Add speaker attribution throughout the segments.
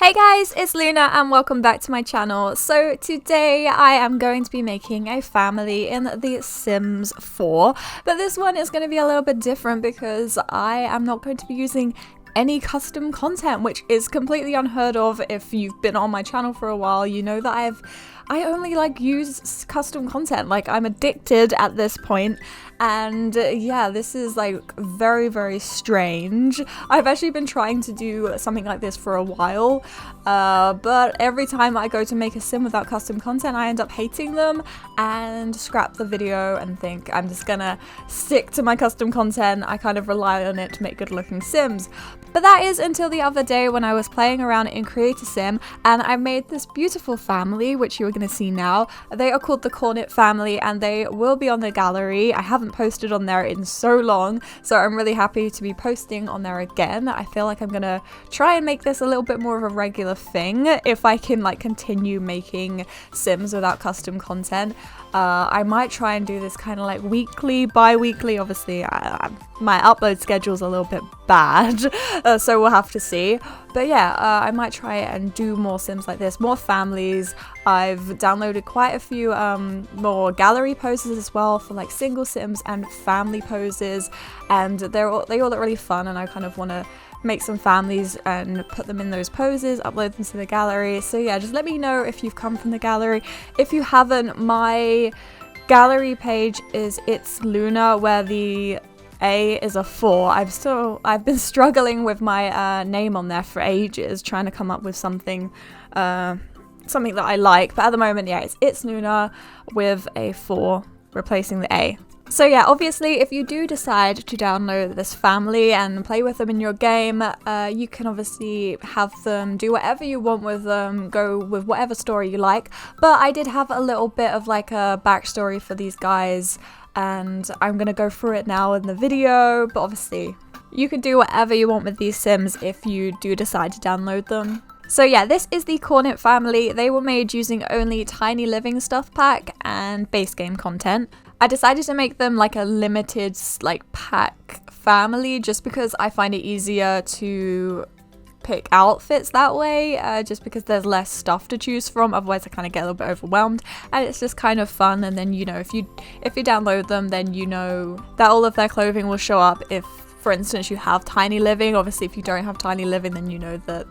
Speaker 1: Hey guys, it's Luna and welcome back to my channel. So today I am going to be making a family in The Sims 4, but this one is going to be a little bit different because I am not going to be using any custom content, which is completely unheard of. If you've been on my channel for a while, you know that I only use custom content. Like, I'm addicted at this point. And yeah, this is like very strange. I've actually been trying to do something like this for a while, but every time I go to make a sim without custom content, I end up hating them and scrap the video and think I'm just gonna stick to my custom content. I kind of rely on it to make good looking sims. But that is until the other day when I was playing around in Create a Sim and I made this beautiful family, which you're going to see now. They are called the Cornett family and they will be on the gallery. I haven't posted on there in so long, so I'm really happy to be posting on there again. I feel like I'm going to try and make this a little bit more of a regular thing if I can like continue making sims without custom content. I might try and do this kind of like weekly, bi-weekly. Obviously, my upload schedule's a little bit bad, so we'll have to see. But yeah, I might try and do more sims like this, more families. I've downloaded quite a few more gallery poses as well for like single sims and family poses, and they all look really fun, and I kind of want to make some families and put them in those poses, upload them to the gallery. So yeah, just let me know if you've come from the gallery. If you haven't, my gallery page is itsluna, where the A is a 4. I've been struggling with my name on there for ages, trying to come up with something that I like, but at the moment, yeah, it's itsluna with a 4 replacing the A. So yeah, obviously if you do decide to download this family and play with them in your game, you can obviously have them do whatever you want with them, go with whatever story you like. But I did have a little bit of like a backstory for these guys, and I'm gonna go through it now in the video. But obviously you can do whatever you want with these sims if you do decide to download them. So yeah, this is the Cornett family. They were made using only Tiny Living stuff pack and base game content. I decided to make them like a limited like pack family just because I find it easier to pick outfits that way, just because there's less stuff to choose from. Otherwise I kind of get a little bit overwhelmed, and it's just kind of fun. And then, you know, if you download them, then you know that all of their clothing will show up if, for instance, you have Tiny Living. Obviously if you don't have Tiny Living, then you know that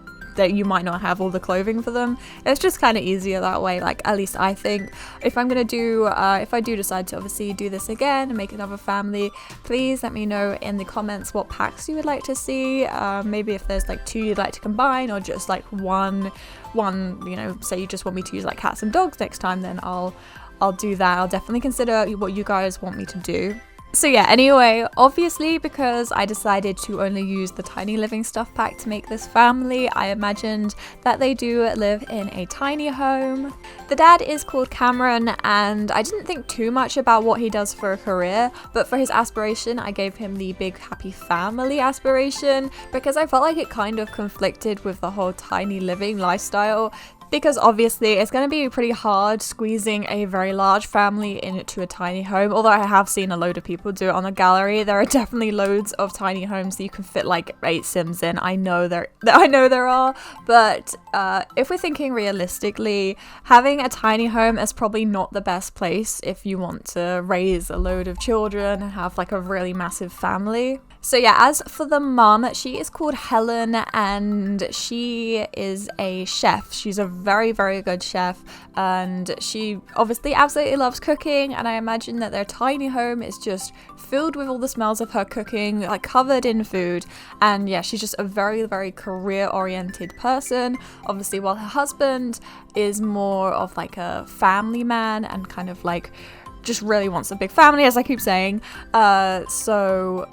Speaker 1: you might not have all the clothing for them. It's just kind of easier that way, like, at least I think. If I'm gonna do if I do decide to obviously do this again and make another family, please let me know in the comments what packs you would like to see. Maybe if there's like 2 you'd like to combine, or just like one, you know, say you just want me to use like cats and dogs next time, then I'll do that. I'll definitely consider what you guys want me to do. So yeah, anyway, obviously because I decided to only use the Tiny Living stuff pack to make this family, I imagined that they do live in a tiny home. The dad is called Cameron, and I didn't think too much about what he does for a career, but for his aspiration I gave him the big happy family aspiration because I felt like it kind of conflicted with the whole Tiny Living lifestyle. Because obviously it's going to be pretty hard squeezing a very large family into a tiny home. Although I have seen a load of people do it on the gallery. There are definitely loads of tiny homes that you can fit like 8 sims in. I know there are, but if we're thinking realistically, having a tiny home is probably not the best place if you want to raise a load of children and have like a really massive family. So yeah, as for the mum, she is called Helen and she is a chef. She's a very good chef, and she obviously absolutely loves cooking, and I imagine that their tiny home is just filled with all the smells of her cooking, like covered in food. And yeah, she's just a very career oriented person, obviously, while her husband is more of like a family man and kind of like just really wants a big family, as I keep saying. So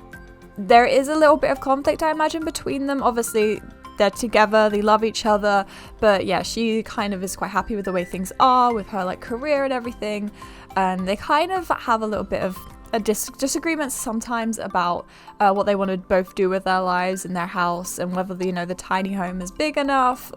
Speaker 1: there is a little bit of conflict, I imagine, between them. Obviously they're together, they love each other, but yeah, she kind of is quite happy with the way things are with her like career and everything, and they kind of have a little bit of disagreements sometimes about what they want to both do with their lives in their house, and whether the tiny home is big enough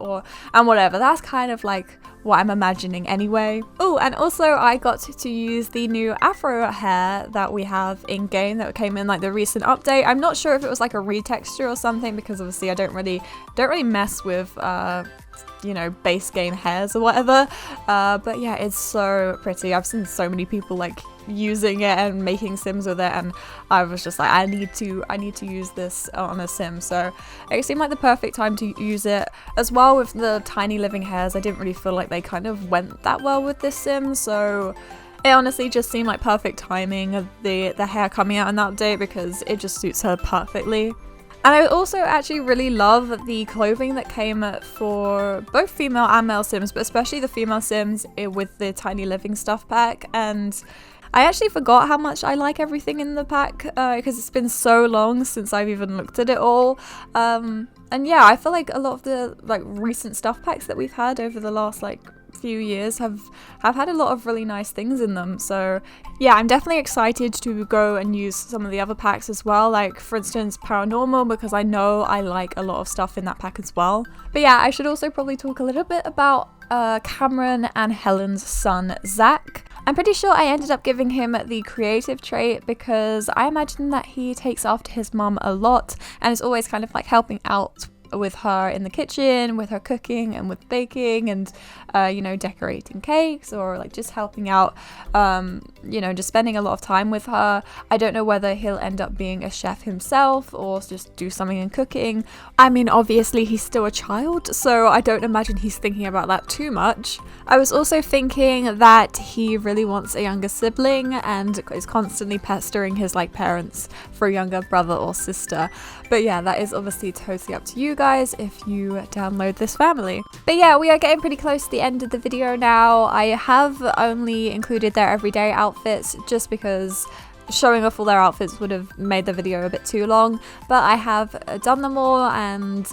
Speaker 1: and whatever. That's kind of like what I'm imagining anyway. Oh, and also I got to use the new afro hair that we have in game that came in like the recent update. I'm not sure if it was like a retexture or something, because obviously I don't really mess with base game hairs or whatever, but yeah, it's so pretty. I've seen so many people like using it and making sims with it, and I was just like, I need to use this on a sim. So it seemed like the perfect time to use it. As well, with the tiny living hairs, I didn't really feel like they kind of went that well with this sim, so it honestly just seemed like perfect timing of the hair coming out in that update, because it just suits her perfectly. And I also actually really love the clothing that came for both female and male sims, but especially the female sims with the tiny living stuff pack. And I actually forgot how much I like everything in the pack, because it's been so long since I've even looked at it all. And yeah, I feel like a lot of the like recent stuff packs that we've had over the last like few years have had a lot of really nice things in them. So yeah, I'm definitely excited to go and use some of the other packs as well, like for instance Paranormal, because I know I like a lot of stuff in that pack as well. But yeah, I should also probably talk a little bit about Cameron and Helen's son Zach. I'm pretty sure I ended up giving him the creative trait because I imagine that he takes after his mum a lot and is always kind of like helping out with her in the kitchen, with her cooking and with baking, and decorating cakes, or like just helping out, just spending a lot of time with her. I don't know whether he'll end up being a chef himself or just do something in cooking. I mean, obviously he's still a child, so I don't imagine he's thinking about that too much. I was also thinking that he really wants a younger sibling and is constantly pestering his like parents for a younger brother or sister. But yeah, that is obviously totally up to you guys if you download this family. But yeah, we are getting pretty close to the end of the video now. I have only included their everyday outfits just because showing off all their outfits would have made the video a bit too long, but I have done them all, and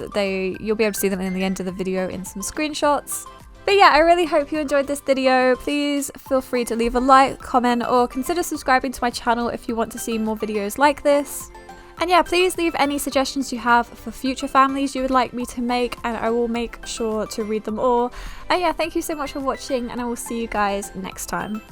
Speaker 1: you'll be able to see them in the end of the video in some screenshots. But yeah, I really hope you enjoyed this video. Please feel free to leave a like, comment, or consider subscribing to my channel if you want to see more videos like this. And yeah, please leave any suggestions you have for future families you would like me to make, and I will make sure to read them all. And yeah, thank you so much for watching, and I will see you guys next time.